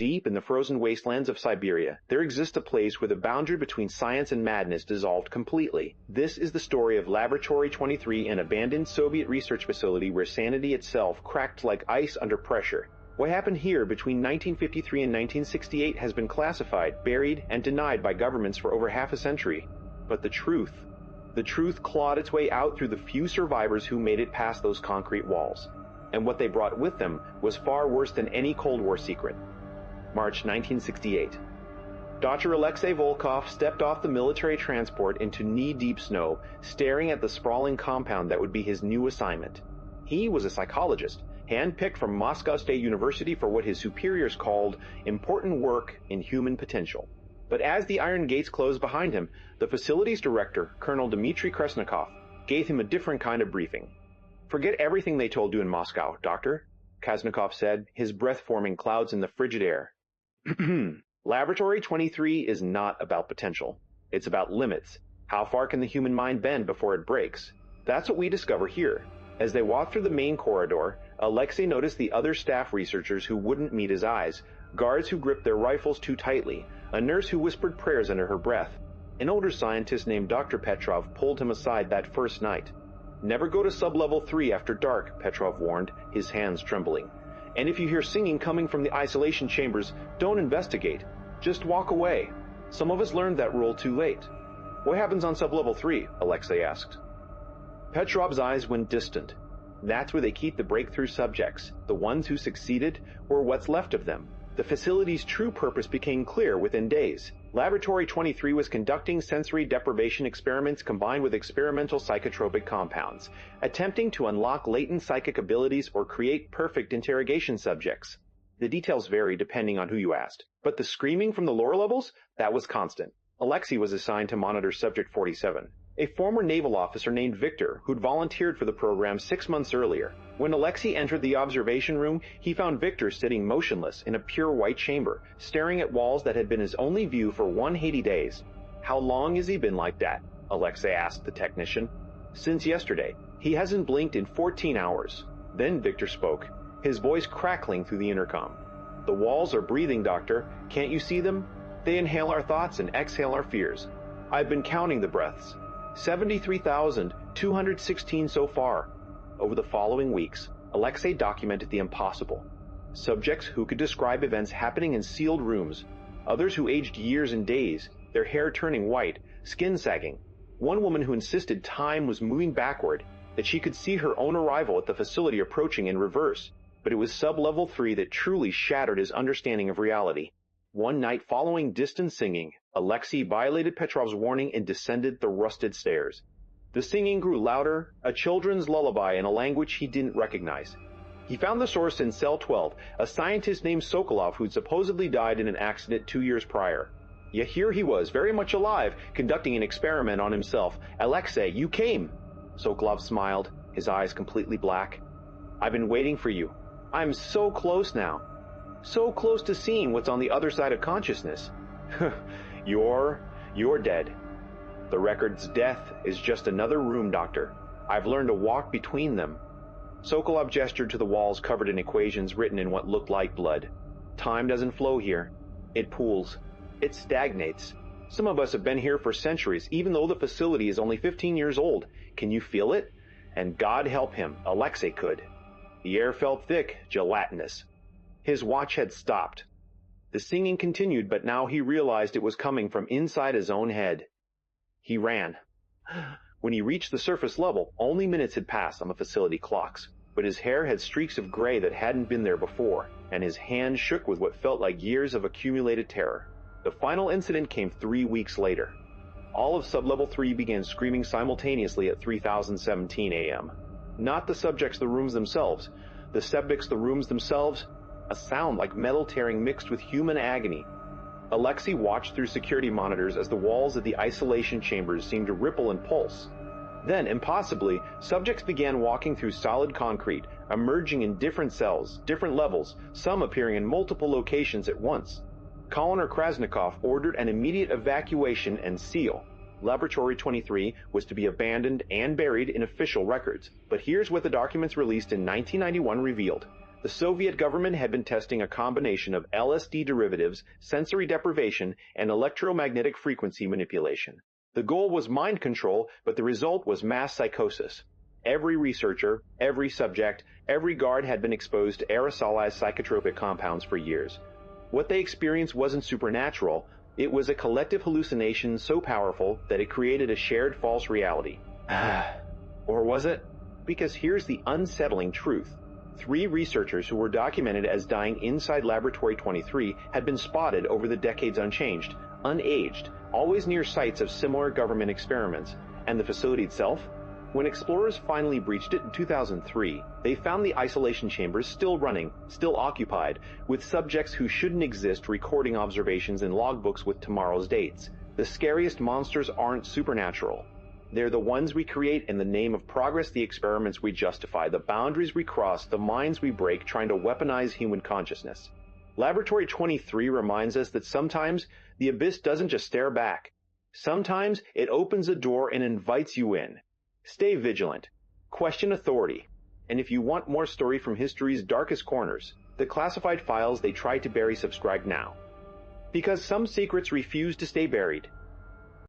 deep in the frozen wastelands of Siberia, there exists a place where the boundary between science and madness dissolved completely. This is the story of Laboratory 23, an abandoned Soviet research facility where sanity itself cracked like ice under pressure. What happened here between 1953 and 1968 has been classified, buried, and denied by governments for over half a century. But the truth clawed its way out through the few survivors who made it past those concrete walls. And what they brought with them was far worse than any Cold War secret. March 1968. Dr. Alexei Volkov stepped off the military transport into knee-deep snow, staring at the sprawling compound that would be his new assignment. He was a psychologist, handpicked from Moscow State University for what his superiors called important work in human potential. But as the iron gates closed behind him, the facility's director, Colonel Dmitry Kresnikov, gave him a different kind of briefing. "Forget everything they told you in Moscow, Doctor," Kresnikov said, his breath forming clouds in the frigid air. Laboratory 23 is not about potential. It's about limits. How far can the human mind bend before it breaks? That's what we discover here. As they walked through the main corridor, Alexei noticed the other staff researchers who wouldn't meet his eyes, guards who gripped their rifles too tightly, a nurse who whispered prayers under her breath. An older scientist named Dr. Petrov pulled him aside that first night. "Never go to sub-level 3 after dark," Petrov warned, his hands trembling. "And if you hear singing coming from the isolation chambers, don't investigate. Just walk away. Some of us learned that rule too late." "What happens on sub-level 3? Alexei asked. Petrov's eyes went distant. That's where they keep the breakthrough subjects, the ones who succeeded, or what's left of them. The facility's true purpose became clear within days. Laboratory 23 was conducting sensory deprivation experiments combined with experimental psychotropic compounds, attempting to unlock latent psychic abilities or create perfect interrogation subjects. The details vary depending on who you asked, but the screaming from the lower levels, that was constant. Alexei was assigned to monitor Subject 47, a former naval officer named Victor who'd volunteered for the program 6 months earlier. When Alexei entered the observation room, he found Victor sitting motionless in a pure white chamber, staring at walls that had been his only view for 180 days. "How long has he been like that?" Alexei asked the technician. "Since yesterday. He hasn't blinked in 14 hours. Then Victor spoke, his voice crackling through the intercom. "The walls are breathing, Doctor. Can't you see them? They inhale our thoughts and exhale our fears. I've been counting the breaths. 73,216 so far." Over the following weeks, Alexei documented the impossible. Subjects who could describe events happening in sealed rooms, others who aged years and days, their hair turning white, skin sagging. One woman who insisted time was moving backward, that she could see her own arrival at the facility approaching in reverse, but it was sub-level 3 that truly shattered his understanding of reality. One night following distant singing, Alexei violated Petrov's warning and descended the rusted stairs. The singing grew louder, a children's lullaby in a language he didn't recognize. He found the source in Cell 12, a scientist named Sokolov who'd supposedly died in an accident 2 years prior. Yet here he was, very much alive, conducting an experiment on himself. "Alexei, you came!" Sokolov smiled, his eyes completely black. "I've been waiting for you. I'm so close now. So close to seeing what's on the other side of consciousness." You're dead. The record's death is just another room, Doctor. I've learned to walk between them. Sokolov gestured to the walls covered in equations written in what looked like blood. Time doesn't flow here. It pools. It stagnates. Some of us have been here for centuries, even though the facility is only 15 years old. Can you feel it? And God help him, Alexei could. The air felt thick, gelatinous. His watch had stopped. The singing continued, but now he realized it was coming from inside his own head. He ran. When he reached the surface level, only minutes had passed on the facility clocks, but his hair had streaks of gray that hadn't been there before, and his hand shook with what felt like years of accumulated terror. The final incident came 3 weeks later. All of Sublevel 3 began screaming simultaneously at 3017 a.m. Not the subjects, the rooms themselves. The subjects, the rooms themselves, a sound like metal tearing mixed with human agony. Alexei watched through security monitors as the walls of the isolation chambers seemed to ripple and pulse. Then, impossibly, subjects began walking through solid concrete, emerging in different cells, different levels, some appearing in multiple locations at once. Colonel Krasnikov ordered an immediate evacuation and seal. Laboratory 23 was to be abandoned and buried in official records. But here's what the documents released in 1991 revealed. The Soviet government had been testing a combination of LSD derivatives, sensory deprivation, and electromagnetic frequency manipulation. The goal was mind control, but the result was mass psychosis. Every researcher, every subject, every guard had been exposed to aerosolized psychotropic compounds for years. What they experienced wasn't supernatural, it was a collective hallucination so powerful that it created a shared false reality. Or was it? Because here's the unsettling truth. 3 researchers who were documented as dying inside Laboratory 23 had been spotted over the decades unchanged, unaged, always near sites of similar government experiments. And the facility itself? When explorers finally breached it in 2003, they found the isolation chambers still running, still occupied, with subjects who shouldn't exist recording observations in logbooks with tomorrow's dates. The scariest monsters aren't supernatural. They're the ones we create in the name of progress, the experiments we justify, the boundaries we cross, the minds we break trying to weaponize human consciousness. Laboratory 23 reminds us that sometimes the abyss doesn't just stare back. Sometimes it opens a door and invites you in. Stay vigilant. Question authority. And if you want more story from history's darkest corners, the classified files they try to bury, subscribe now. Because some secrets refuse to stay buried.